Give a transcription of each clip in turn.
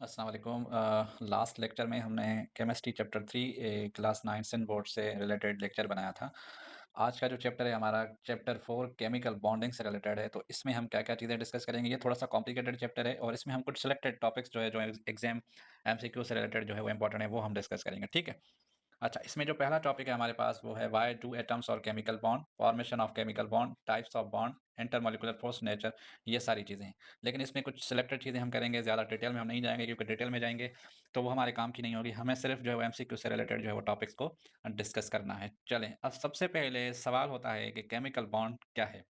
अस्सलाम वालेकुम। Last lecture में हमने chemistry chapter 3 class 9 Sindh board से रिलेटेड लेक्चर बनाया था। आज का जो चैप्टर है हमारा चैप्टर 4 केमिकल बॉन्डिंग से रिलेटेड है। तो इसमें हम क्या-क्या चीज़ें डिस्कस करेंगे, ये थोड़ा-सा कॉम्प्लिकेटेड चैप्टर है और इसमें हम कुछ सिलेक्टेड टॉपिक्स जो एग्ज़ाम एमसीक्यू से रिलेटेड जो है वो इम्पोर्टेंट है, वो हम डिस्कस करेंगे, ठीक है? अच्छा, इसमें जो पहला टॉपिक है हमारे पास वो है व्हाई डू एटम्स और chemical bond, formation of chemical bond, types of bond, intermolecular force, nature, ये सारी चीज़ें हैं। लेकिन इसमें कुछ सिलेक्टेड चीज़ें हम करेंगे, ज़्यादा डिटेल में हम नहीं जाएँगे क्योंकि डिटेल में जाएँगे तो वो हमारे काम की नहीं होगी। हमें सिर्फ़ जो है वो एमसीक्यू से रिलेटेड जो है वो टॉपिक्स को डिस्कस करना है। चलें, अब सबसे पहले सवाल होता है कि केमिकल बॉन्ड क्या है?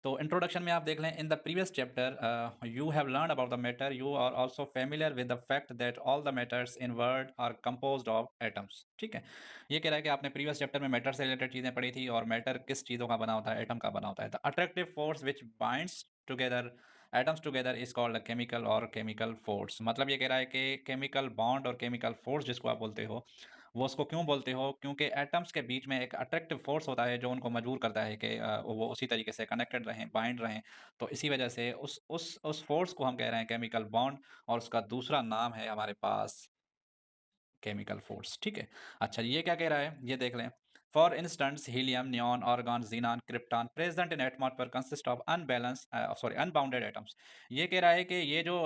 तो इंट्रोडक्शन में आप देख लें, in the previous chapter you have learn about the matter, you are also familiar with the fact that all the matters in world are composed of atoms. ठीक है, ये कह रहा है कि आपने प्रीवियस चैप्टर में मैटर से रिलेटेड चीजें पढ़ी थी और मैटर किस चीजों का बना होता है, एटम का बना होता है। The attractive force which binds together atoms together is called chemical और केमिकल फोर्स। मतलब ये कह रहा है कि केमिकल बॉन्ड और केमिकल फोर्स जिसको आप बोलते हो, वो उसको क्यों बोलते हो? क्योंकि एटम्स के बीच में एक अट्रैक्टिव फ़ोर्स होता है जो उनको मजबूर करता है कि वो उसी तरीके से कनेक्टेड रहें, बाइंड रहें। तो इसी वजह से उस फ़ोर्स को हम कह रहे हैं केमिकल बॉन्ड और उसका दूसरा नाम है हमारे पास केमिकल फोर्स, ठीक है? अच्छा, ये क्या कह रहा है? ये देख लें। For instance helium, neon, argon, xenon, krypton present in atmosphere consist of unbounded atoms. ये कह रहा है कि ये जो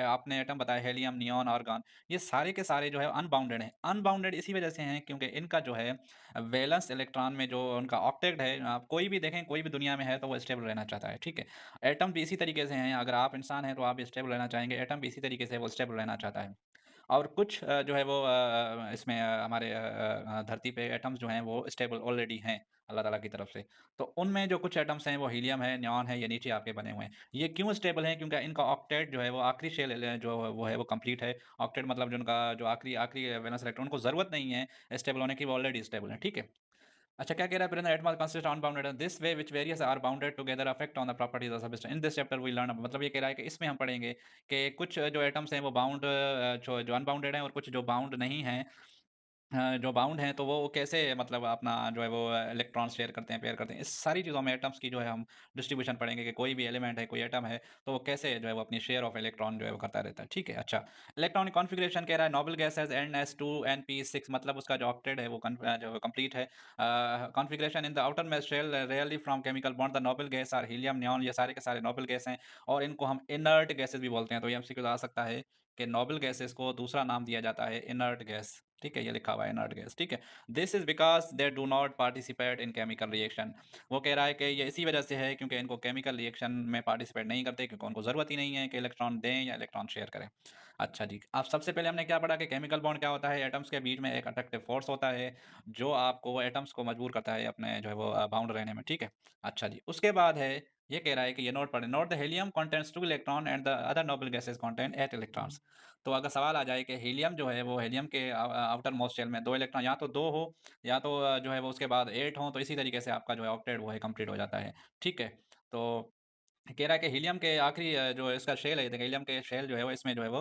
आपने एटम बताया हीलियम, नियॉन, आर्गन, ये सारे के सारे जो है अनबाउंडेड हैं। अनबाउंडेड इसी वजह से हैं क्योंकि इनका जो है वैलेंस इलेक्ट्रॉन में जो उनका ऑक्टेट है, आप कोई भी देखें, कोई भी दुनिया में है तो वो स्टेबल रहना चाहता है, ठीक है? एटम भी इसी तरीके से हैं, अगर आप इंसान हैं तो आप भी स्टेबल रहना चाहेंगे, एटम भी इसी तरीके से वो स्टेबल रहना चाहता है। और कुछ जो है वो इसमें हमारे धरती पे एटम्स जो हैं वो स्टेबल ऑलरेडी हैं अल्लाह ताला की तरफ से। तो उनमें जो कुछ एटम्स हैं वो हीलियम है, नियॉन है, ये नीचे आपके बने हुए हैं। ये क्यों स्टेबल हैं? क्योंकि इनका ऑक्टेट जो है वो आखिरी शेल जो वो है वो कंप्लीट है। ऑक्टेट मतलब जो उनका जो आखिरी आखिरी वैलेंस इलेक्ट्रॉन, उनको ज़रूरत नहीं है स्टेबल होने की, वो ऑलरेडी स्टेबल हैं, ठीक है? अच्छा, क्या कह रहा है? Present atmos consist unbounded this way which various are bounded together affect on the properties of substance. In this chapter we learn, मतलब ये कह रहा है कि इसमें हम पढ़ेंगे कि कुछ जो एटम्स हैं वो बाउंड जो जो अनबाउंडेड हैं और कुछ जो बाउंड नहीं हैं। जो बाउंड हैं तो वो कैसे मतलब अपना जो है वो इलेक्ट्रॉन शेयर करते हैं, पेयर करते हैं। इस सारी चीज़ों में एटम्स की जो है हम डिस्ट्रीब्यूशन पढ़ेंगे कि कोई भी एलिमेंट है, कोई एटम है, तो वो कैसे जो है वो अपनी शेयर ऑफ इलेक्ट्रॉन जो है वो करता रहता है। ठीक है, अच्छा। इलेक्ट्रॉनिक कॉन्फ़िगरेशन कह रहा है नोबल गैसेज़ Ns2 Np6, मतलब उसका जो ऑक्टेट है वो जो है कंप्लीट है। Configuration in the outermost shell really from chemical bond the noble gas are helium, neon, ये सारे के सारे नोबल गैस हैं और इनको हम इनर्ट गैसेज़ भी बोलते हैं। तो ये एमसीक्यू आ सकता है कि नोबल गैसेज़ को दूसरा नाम दिया जाता है इनर्ट गैस। ठीक है, ये लिखा हुआ है इनर्ट गैस, ठीक है। This is because they do not participate in chemical reaction. वो कह रहा है कि ये इसी वजह से है क्योंकि इनको केमिकल रिएक्शन में पार्टिसिपेट नहीं करते, क्योंकि उनको ज़रूरत ही नहीं है कि इलेक्ट्रॉन दें या इलेक्ट्रॉन शेयर करें। अच्छा जी, अब सबसे पहले हमने क्या पढ़ा कि केमिकल बॉन्ड क्या होता है? एटम्स के बीच में एक अट्रैक्टिव फोर्स होता है, जो आपको एटम्स को मजबूर करता है अपने जो है वो बाउंड रहने में, ठीक है। अच्छा जी, उसके बाद है, ये कह रहा है कि ये नोट पढ़ें, note the helium contains 2 electron and the other noble gases contain 8 electrons. तो अगर सवाल आ जाए कि हीलियम जो है वो हीलियम के आउटर मोस्ट शेल में 2 इलेक्ट्रॉन, या तो 2 हो या तो जो है वो उसके बाद 8 हो, तो इसी तरीके से आपका जो है ऑक्टेट वो है कंप्लीट हो जाता है। ठीक है? तो कह रहा है कि हीलियम के आखिरी जो इसका शेल है, देखिए हीलियम के शेल जो है वो इसमें जो है वो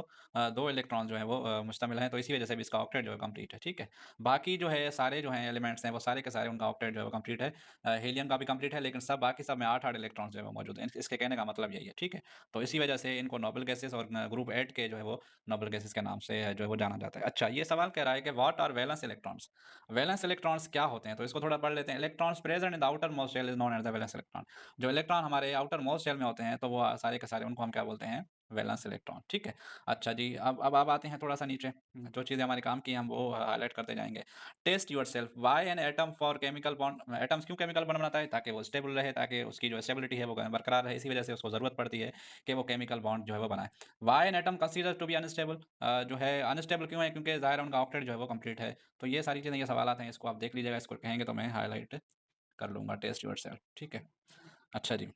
2 इलेक्ट्रॉन जो है वो मुश्तमिल हैं, तो इसी वजह से भी इसका ऑक्टेट जो है कंप्लीट है, ठीक है। बाकी जो है सारे जो हैं एलिमेंट्स हैं वो सारे के सारे उनका ऑक्टेट जो है वो कंप्लीट है। हीलियम का भी कंप्लीट है, लेकिन सब बाकी सब में 8-8 इलेक्ट्रॉन्स जो है वो मौजूद हैं। इसके कहने का मतलब यही है, ठीक है। तो इसी वजह से इनको नोबल गैसेस और ग्रुप 8 के जो है वो नोबल गैसेस के नाम से जो है वो जाना जाता है। अच्छा, ये सवाल कह रहा है कि what are valence electrons? Valence electrons क्या होते हैं? तो इसको थोड़ा पढ़ लेते हैं। Electrons present in the outer most shell is known as the valence electron. जो इलेक्ट्रॉन हमारे आउटर मोस्ट शेल में होते हैं तो वो सारे के सारे उनको हम क्या बोलते हैं? वैलेंस इलेक्ट्रॉन, ठीक है। अच्छा जी, अब आते हैं थोड़ा-सा नीचे, जो चीज़ें हमारे काम की हैं हम वो हाइलाइट करते जाएँगे। Test yourself, why an atom for chemical bond, atoms क्यों केमिकल बॉन्ड बनाता है? ताकि वो स्टेबल रहे, ताकि उसकी जो स्टेबिलिटी है वो बरकरार रहे, इसी वजह से उसको ज़रूरत पड़ती है कि वो केमिकल बॉन्ड जो है वो बनाए। Why an atom considered to be unstable, जो है अनस्टेबल क्यों है? क्योंकि ज़ाहिर है उनका ऑक्टेट जो है वो कंप्लीट है। तो ये सारी चीज़ें, ये सवालात हैं, इसको आप देख लीजिएगा, इसको कहेंगे तो मैं हाइलाइट कर लूँगा, टेस्ट योरसेल्फ, ठीक है। अच्छा जी।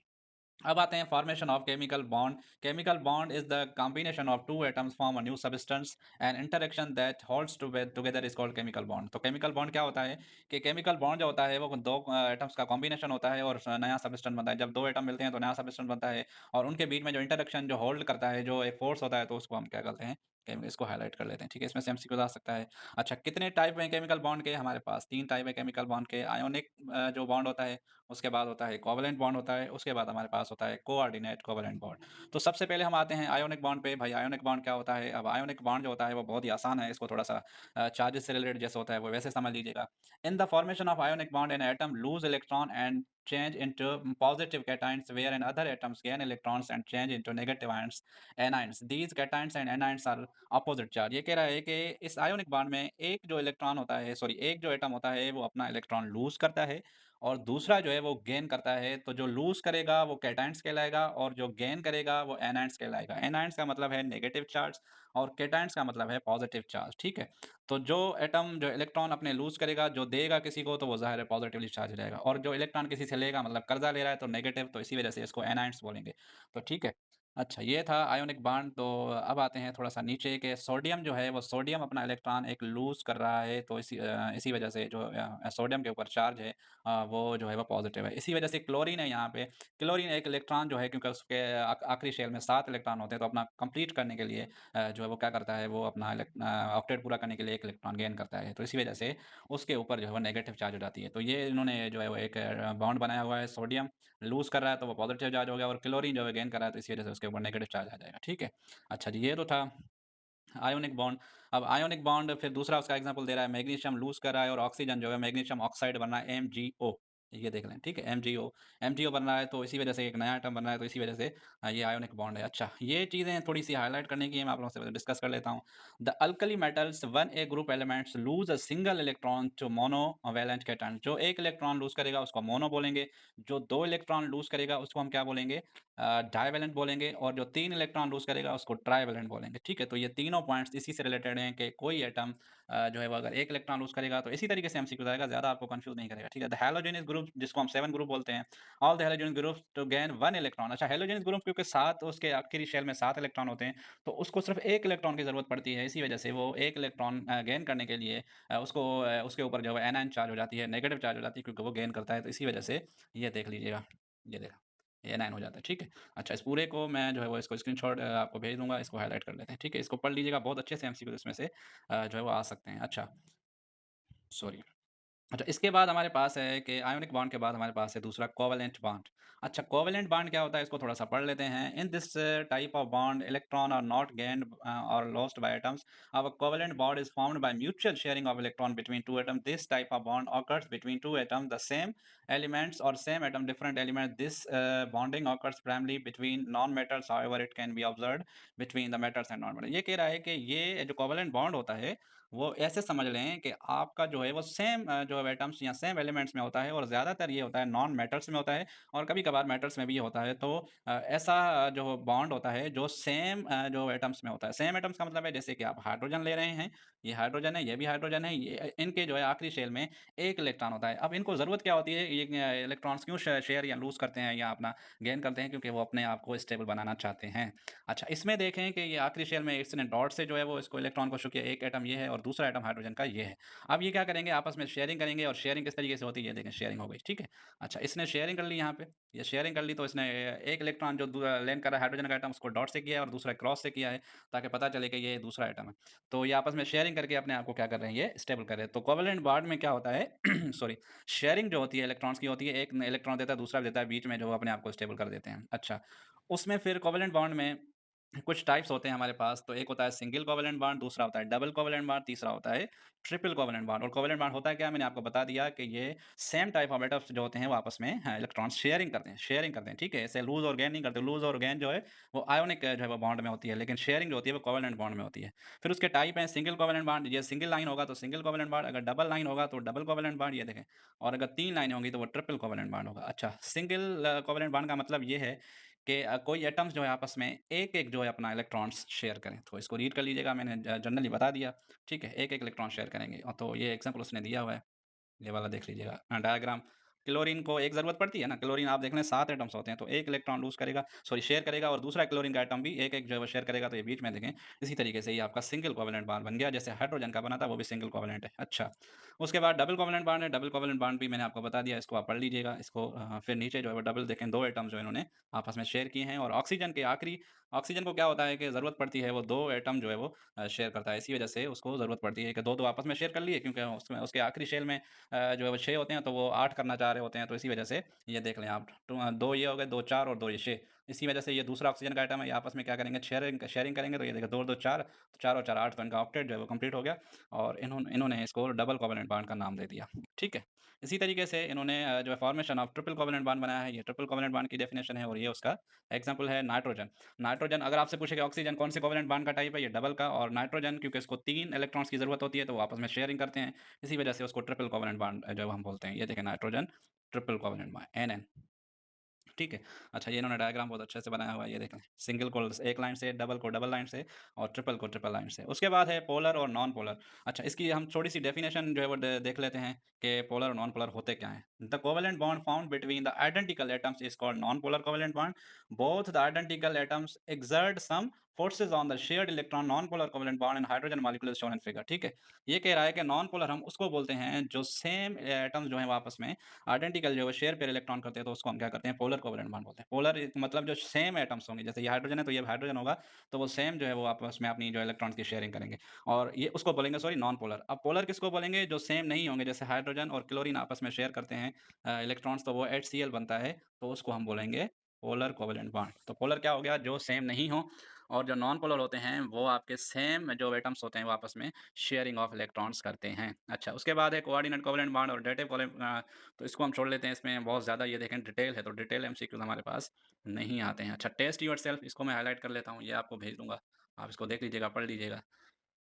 अब आते हैं formation of chemical bond. Chemical bond is the combination of two atoms form a new substance and interaction that holds together is called chemical bond. तो केमिकल बॉन्ड क्या होता है कि केमिकल बॉन्ड जो होता है वो दो एटम्स का कॉम्बिनेशन होता है और नया सब्सटेंस बनता है। जब दो एटम मिलते हैं तो नया सब्सटेंस बनता है और उनके बीच में जो इंटरेक्शन जो होल्ड करता है, जो एक फोर्स होता है, तो उसको हम क्या कहते हैं? इसको हाइलाइट कर लेते हैं, ठीक है? इसमें से एमसीक्यूज़ आ सकता है। अच्छा, कितने टाइप हैं केमिकल बॉन्ड के? हमारे पास 3 टाइप है केमिकल बॉन्ड के। आयोनिक जो बॉन्ड होता है, उसके बाद होता है कोवैलेंट बॉन्ड होता है, उसके बाद हमारे पास होता है कोऑर्डिनेट कोवैलेंट बॉन्ड। तो सबसे पहले हम आते हैं आयोनिक बॉन्ड पे। भाई आयोनिक बॉन्ड क्या होता है? अब आयोनिक बॉन्ड जो होता है वो बहुत ही आसान है, इसको थोड़ा-सा चार्जेस से रिलेटेड जैसे होता है वो वैसे समझ लीजिएगा। In the formation of ionic bond an atom lose electron and change into positive cations wherein other atoms gain electrons and change into negative ions anions. These cations and anions are opposite charge. ये कह रहा है कि इस ionic bond में एक जो electron होता है सॉरी एक जो एटम होता है वो अपना इलेक्ट्रॉन लूज करता है और दूसरा जो है वो गेन करता है। तो जो लूज करेगा वो कैटायंस कहलाएगा और जो गेन करेगा वो एनायंस कहलाएगा। एनायंस का मतलब है नेगेटिव चार्ज और कैटायंस का मतलब है पॉजिटिव चार्ज, ठीक है? तो जो एटम जो इलेक्ट्रॉन अपने लूज करेगा, जो देगा किसी को तो वो ज़ाहिर है पॉजिटिवली चार्ज रहेगा और जो इलेक्ट्रॉन किसी से लेगा मतलब कर्जा ले रहा है तो नेगेटिव, तो इसी वजह से इसको एनायंस बोलेंगे। तो ठीक है। अच्छा, ये था आयोनिक बॉन्ड। तो अब आते हैं थोड़ा-सा नीचे के सोडियम जो है वो सोडियम अपना इलेक्ट्रॉन एक लूज़ कर रहा है तो इसी वजह से जो सोडियम के ऊपर चार्ज है वो जो है वो पॉज़िटिव है। इसी वजह से क्लोरीन है यहाँ पे, क्लोरीन एक इलेक्ट्रॉन जो है क्योंकि उसके आखिरी शेल में 7 इलेक्ट्रॉन होते हैं तो अपना कंप्लीट करने के लिए जो है वो क्या करता है वो अपना ऑक्टेट पूरा करने के लिए 1 इलेक्ट्रॉन गेन करता है। तो इसी वजह से उसके ऊपर जो है वो नेगेटिव चार्ज हो जाती है। तो ये इन्होंने जो है वो एक बॉन्ड बनाया हुआ है सोडियम लूज़ कर रहा है तो वो पॉज़िटिव चार्ज हो गया और क्लोरीन जो है गेन कर रहा है तो इसी वज़ह से उसके ऊपर नेगेटिव चार्ज आ जाएगा, ठीक है? अच्छा जी, ये तो था आयोनिक बॉन्ड। अब आयोनिक बॉन्ड फिर दूसरा उसका एग्ज़ाम्पल दे रहा है मैग्नीशियम लूज़ कर रहा है और ऑक्सीजन जो है मैग्नीशियम ऑक्साइड बन रहा है एमजीओ। ये देख लें, ठीक है? एमजीओ, एमजीओ बन रहा है तो इसी वज़ह से एक नया एटम बन रहा है तो इसी वज़ह से ये आयोनिक बॉन्ड है। अच्छा, ये चीज़ें थोड़ी-सी हाइलाइट करने की है, मैं आप लोगों से डिस्कस कर लेता हूँ। The alkali metals 1A group elements lose a single electron to monovalent cation. जो 1 इलेक्ट्रॉन लूज़ करेगा उसको मोनो बोलेंगे, जो 2 इलेक्ट्रॉन लूज़ करेगा उसको हम क्या बोलेंगे? डाइवैलेंट बोलेंगे और जो 3 इलेक्ट्रॉन लूज़ करेगा उसको ट्राइवैलेंट बोलेंगे, ठीक है? तो ये तीनों पॉइंट्स इसी से रिलेटेड हैं कि कोई एटम जो है वो अगर 1 इलेक्ट्रॉन लूज़ करेगा तो इसी तरीके से एमसीक्यू आएगा, ज़्यादा आपको कन्फ्यूज़ नहीं करेगा, ठीक है? द हैलोजेनस ग्रुप जिसको हम 7 ग्रुप बोलते हैं, all the halogens groups to gain 1 electron. अच्छा, हैलोजेनस ग्रुप क्योंकि 7 उसके आखिरी शेल में 7 इलेक्ट्रॉन होते हैं, तो उसको सिर्फ़ 1 इलेक्ट्रॉन की ज़रूरत पड़ती है, इसी वजह से वो 1 इलेक्ट्रॉन गेन करने के लिए उसके ऊपर जो है एनायन चार्ज हो जाती है, नेगेटिव चार्ज हो जाती है क्योंकि वो गेन करता है, तो इसी वजह से ये देख लीजिएगा, ये देखा, ये एनायन हो जाता है, ठीक है? अच्छा, इस पूरे को मैं जो है वो इसको स्क्रीनशॉट आपको भेज दूँगा, इसको हाइलाइट कर लेते हैं, ठीक है? इसको पढ़ लीजिएगा, बहुत अच्छे से एमसीक्यू इसमें से जो है वो आ सकते हैं। अच्छा, सॉरी। अच्छा, इसके बाद हमारे पास है कि आयोनिक बॉन्ड के बाद हमारे पास है दूसरा कोवैलेंट बॉन्ड। अच्छा, कोवैलेंट बॉन्ड क्या होता है इसको थोड़ा-सा पढ़ लेते हैं। In this type of bond electron are not gained और lost by atoms. A covalent bond is formed by mutual sharing of electron between 2 atoms. This type of bond occurs between 2 atoms the same elements or same atom different elements. This bonding occurs primarily between non-metals, however it can be observed between the metals and non-metals। ये कह रहा है कि ये जो covalent bond होता है वो ऐसे समझ लें कि आपका जो है वो सेम जो एटम्स या सेम एलिमेंट्स में होता है और ज़्यादातर ये होता है नॉन मेटल्स में होता है और कभी-कभार मेटल्स में भी ये होता है। तो ऐसा जो बॉन्ड होता है जो सेम जो एटम्स में होता है। सेम एटम्स का मतलब है जैसे कि आप हाइड्रोजन ले रहे हैं, ये हाइड्रोजन है, ये भी हाइड्रोजन है, ये इनके जो है आखिरी शेल में 1 इलेक्ट्रॉन होता है। अब इनको ज़रूरत क्या होती है ये इलेक्ट्रॉन्स क्यों शेयर या लूज़ करते हैं या अपना गेन करते हैं क्योंकि वो अपने आप को स्टेबल बनाना चाहते हैं। अच्छा, इसमें देखें कि ये आखिरी शेल में इसने डॉट से जो है वो इसको इलेक्ट्रॉन को शो किया, एक एटम ये है और दूसरा एटम हाइड्रोजन का ये है। अब ये क्या करेंगे आपस में शेयरिंग करेंगे और शेयरिंग किस तरीके से होती है ये देखें शेयरिंग हो गई, ठीक है? अच्छा, इसने शेयरिंग कर ली यहाँ पे, ये शेयरिंग कर ली तो इसने एक इलेक्ट्रॉन जो लैंड कर रहा है हाइड्रोजन का एटम उसको डॉट से किया है और दूसरा क्रॉस से किया है ताकि पता चले कि ये दूसरा एटम है। तो ये आपस में शेयरिंग करके अपने आप को क्या कर रहे हैं ये स्टेबल कर रहे हैं। तो कोवैलेंट बॉन्ड में क्या होता है सॉरी शेयरिंग जो होती है इलेक्ट्रॉन्स की होती है, एक इलेक्ट्रॉन देता है, दूसरा भी देता है, बीच में जो वो अपने आप को स्टेबल कर देते हैं। अच्छा, उसमें फिर कोवैलेंट बॉन्ड में कुछ टाइप्स होते हैं हमारे पास, तो एक होता है सिंगल कोवैलेंट बॉन्ड, दूसरा होता है डबल कोवैलेंट बॉन्ड, तीसरा होता है ट्रिपल कोवैलेंट बॉन्ड। और कोवैलेंट बॉन्ड होता है क्या? मैंने आपको बता दिया कि ये सेम टाइप ऑफ एटम्स जो होते हैं वो आपस में इलेक्ट्रॉन्स शेयरिंग करते हैं, ठीक है? ऐसे लूज़ और गेन नहीं करते, लूज़ और गेन जो है वो आयोनिक जो है वो बॉन्ड में होती है, लेकिन शेयरिंग जो होती है वो कोवैलेंट बॉन्ड में होती है। फिर उसके टाइप हैं सिंगल कोवैलेंट बॉन्ड, ये सिंगल लाइन होगा तो सिंगल कोवैलेंट बॉन्ड, अगर डबल लाइन होगा तो डबल कोवैलेंट बॉन्ड, ये देखें। और अगर 3 लाइनें होंगी तो वो ट्रिपल कोवैलेंट बॉन्ड होगा। अच्छा, सिंगल कोवैलेंट बॉन्ड का मतलब ये है कि कोई एटम्स जो है आपस में एक-एक जो है अपना इलेक्ट्रॉन्स शेयर करें। तो इसको रीड कर लीजिएगा, मैंने जनरली बता दिया, ठीक है? एक-एक इलेक्ट्रॉन शेयर करेंगे तो ये एग्ज़ाम्पल उसने दिया हुआ है, ये वाला देख लीजिएगा डायग्राम। क्लोरीन को एक ज़रूरत पड़ती है ना, क्लोरीन आप देख लें 7 एटम्स होते हैं, तो 1 इलेक्ट्रॉन लूज़ करेगा सॉरी शेयर करेगा और दूसरा क्लोरीन का एटम भी एक-एक जो है वो शेयर करेगा, तो ये बीच में देखें, इसी तरीके से ये आपका सिंगल कोवैलेंट बॉन्ड बन गया, जैसे हाइड्रोजन का बना था, वो भी सिंगल कोवैलेंट है। अच्छा, उसके बाद डबल कोवैलेंट बॉन्ड है, डबल कोवैलेंट बॉन्ड भी मैंने आपको बता दिया, इसको आप पढ़ लीजिएगा, इसको फिर नीचे जो है वो डबल देखें 2 एटम जो इन्होंने आपस में शेयर किए हैं और ऑक्सीजन के आखिरी ऑक्सीजन को क्या होता है कि ज़रूरत पड़ती है, वो 2 एटम जो है वो शेयर करता है, इसी वजह से उसको ज़रूरत पड़ती है कि 2-2 आपस में शेयर कर लिए क्योंकि उसमें उसके आखिरी शेल में जो है वो 6 होते हैं, तो वो 8 करना चाह रहे होते हैं, तो इसी वजह से ये देख लें आप 2 ये हो गए, 2 4 और 2 ये 6 इसी वजह से ये दूसरा ऑक्सीजन का एटम है, ये आपस में क्या करेंगे शेयरिंग शेयरिंग करेंगे, तो ये देखिए 2 और 2 4 तो 4 और 4 8 तो इनका ऑक्टेट जो है वो कंप्लीट हो गया और इन्होंने इसको डबल कोवैलेंट बॉन्ड का नाम दे दिया। ठीक है? इसी तरीके से इन्होंने जो है formation of triple covalent bond बनाया है, ये ट्रिपल कोवैलेंट बॉन्ड की डेफिनिशन है और ये उसका एग्जांपल है नाइट्रोजन। नाइट्रोजन अगर आपसे पूछे कि ऑक्सीजन कौन से कोवैलेंट बॉन्ड का टाइप है, ये डबल का और नाइट्रोजन क्योंकि इसको 3 इलेक्ट्रॉन्स की ज़रूरत होती है, तो वो आपस में शेयरिंग करते हैं, इसी वजह से उसको ट्रिपल कोवैलेंट बॉन्ड जो हम बोलते हैं। ये देखें nitrogen triple covalent bond NN ठीक है। अच्छा ये इन्होंने डायग्राम बहुत अच्छे से बनाया हुआ है, ये देखें। सिंगल को एक लाइन से, डबल को डबल लाइन से और ट्रिपल को ट्रिपल लाइन से। उसके बाद है पोलर और नॉन पोलर। अच्छा इसकी हम थोड़ी-सी डेफिनिशन जो है वो द देख लेते हैं कि पोलर और नॉन पोलर होते क्या हैं। The covalent bond found between the identical atoms is called non polar covalent bond. Both the identical atoms exert some forces on the shared electron non polar covalent bond in hydrogen molecule shown in figure ठीक है। ये कह रहा है कि non polar हम उसको बोलते हैं जो सेम एटम्स जो हैं वो आपस में आइडेंटिकल जो है शेयर पेयर इलेक्ट्रॉन करते हैं तो उसको हम क्या करते हैं पोलर कोवेलेंट बॉन्ड बोलते हैं। पोलर मतलब जो सेम एटम्स होंगे जैसे ये हाइड्रोजन है तो ये हाइड्रोजन होगा तो वो सेम जो है वो आपस में अपनी जो इलेक्ट्रॉन्स की शेयरिंग करेंगे और ये उसको बोलेंगे सॉरी नॉन पोलर। अब पोलर किसको बोलेंगे जो सेम नहीं होंगे जैसे हाइड्रोजन और क्लोरीन आपस में शेयर करते हैं इलेक्ट्रॉन्स तो वो HCl बनता है तो उसको हम बोलेंगे पोलर कोवेलेंट बॉन्ड। तो पोलर क्या हो गया जो सेम नहीं हो और जो नॉन पोलर होते हैं वो आपके सेम जो एटम्स होते हैं वो आपस में शेयरिंग ऑफ इलेक्ट्रॉन्स करते हैं। अच्छा उसके बाद है कोऑर्डिनेट कोवेलेंट बॉन्ड और डेटिव कोवेलेंट तो इसको हम छोड़ लेते हैं इसमें बहुत ज़्यादा ये देखें डिटेल है तो डिटेल एमसीक्यूज़ हमारे पास नहीं आते हैं। अच्छा टेस्ट योरसेल्फ इसको मैं हाइलाइट कर लेता हूँ, ये आपको भेज दूँगा। आप इसको देख लीजिएगा, पढ़ लीजिएगा।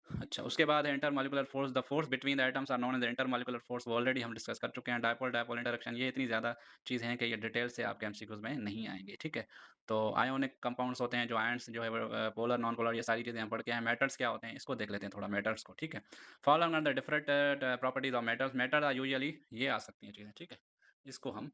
अच्छा, उसके बाद है intermolecular force, the force between the atoms are known as the intermolecular force, वो ऑलरेडी हम डिस्कस कर चुके हैं। डायपोल डायपोल इंटरैक्शन ये इतनी ज़्यादा चीज़ें हैं कि ये डिटेल से आपके एमसीक्यूज़ में नहीं आएँगी, ठीक है? तो आयोनिक कंपाउंड्स होते हैं जो आयन्स जो है वो पोलर, नॉन पोलर ये सारी चीज़ें हम पढ़ के आए हैं। मेटल्स क्या होते हैं इसको देख लेते हैं थोड़ा मेटल्स को, ठीक है? Following are the different properties of metals, metal are usually ये आ सकती हैं चीज़ें, ठीक है? इसको हम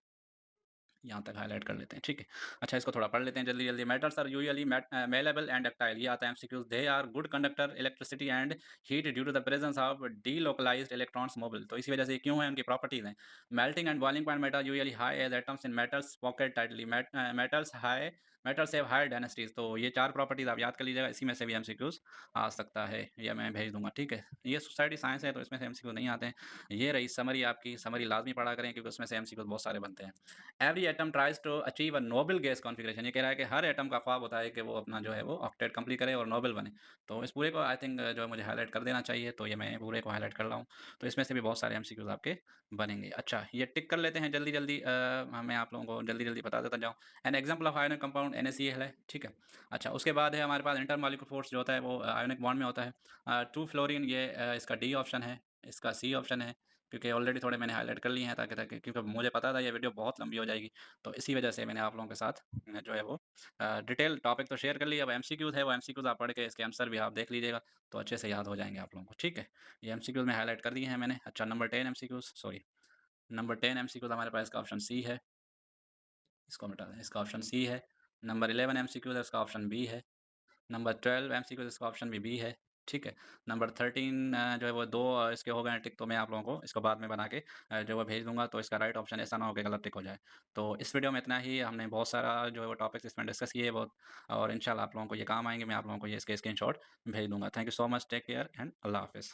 यहाँ तक हाइलाइट कर लेते हैं, ठीक है। अच्छा इसको थोड़ा पढ़ लेते हैं जल्दी-जल्दी। Metals are usually malleable and ductile ये आता है MCQs. They are good conductor electricity and heat due to the presence of delocalised electrons mobile. तो इसी वजह से ये क्यों है उनकी प्रॉपर्टीज़ हैं। Melting and boiling point metal usually high as atoms in metals packed tightly metals high metals have high densities तो ये 4 प्रॉपर्टीज़ आप याद कर लीजिएगा, इसी में से भी एमसीक्यूज़ आ सकता है। ये मैं भेज दूँगा, ठीक है। ये सोसाइटी साइंस है तो इसमें से एमसीक्यू नहीं आते हैं। ये रही समरी आपकी, समरी लाज़मी पढ़ा करें क्योंकि उसमें से एमसीक्यूज़ बहुत सारे बनते हैं। Every atom tries to achieve a noble gas configuration ये कह रहा है कि हर एटम का ख्वाब होता है कि वो अपना जो है वो ऑक्टेट कंप्लीट करे और नोबल बने। तो इस पूरे को आई थिंक जो है मुझे हाइलाइट कर देना चाहिए, तो ये मैं पूरे को हाइलाइट कर रहा हूँ। तो इसमें से भी बहुत सारे एमसीक्यूज़ आपके बनेंगे। अच्छा ये टिक कर लेते हैं जल्दी-जल्दी मैं आप लोगों को जल्दी-जल्दी बता देता जाऊँ। An example of ionic compound NaCl है, ठीक है। अच्छा उसके बाद है हमारे पास इंटरमॉलिक्यूलर फोर्स जो होता है वो आयोनिक बॉन्ड में होता है। 2 फ्लोरीन ये इसका डी ऑप्शन है, इसका सी ऑप्शन है। क्योंकि ऑलरेडी थोड़े मैंने हाइलाइट कर लिए हैं ताकि ताकि क्योंकि मुझे पता था ये वीडियो बहुत लंबी हो जाएगी, तो इसी वजह से मैंने आप लोगों के साथ जो है वो डिटेल टॉपिक तो शेयर कर लिया। अब एमसीक्यूज़ है, वो एमसीक्यूज़ आप पढ़ के इसके आंसर भी आप देख लीजिएगा, तो अच्छे से याद हो जाएँगे आप लोगों को, ठीक है? ये एमसीक्यूज़ में हाइलाइट कर दिए हैं मैंने। अच्छा number 10 MCQs sorry number 10 MCQs हमारे पास इसका ऑप्शन सी है, इसको मिटा दें, इसका ऑप्शन सी है। नंबर 11 एमसीक्यूज़ है, इसका ऑप्शन बी है। नंबर 12 एमसीक्यूज़ इसका ऑप्शन भी बी है, ठीक है। नंबर 13 जो है वो 2 इसके हो गए हैं टिक, तो मैं आप लोगों को इसको बाद में बना के जो है भेज दूँगा, तो इसका राइट ऑप्शन ऐसा ना हो कि गलत टिक हो जाए। तो इस वीडियो में इतना ही, हमने बहुत सारा जो है वो टॉपिक्स इसमें डिस्कस किए बहुत और इंशाल्लाह आप लोगों को ये काम आएँगे, मैं आप लोगों को ये इसके स्क्रीनशॉट भेज दूँगा। Thank you so much, take care and Allah हाफ़िज़।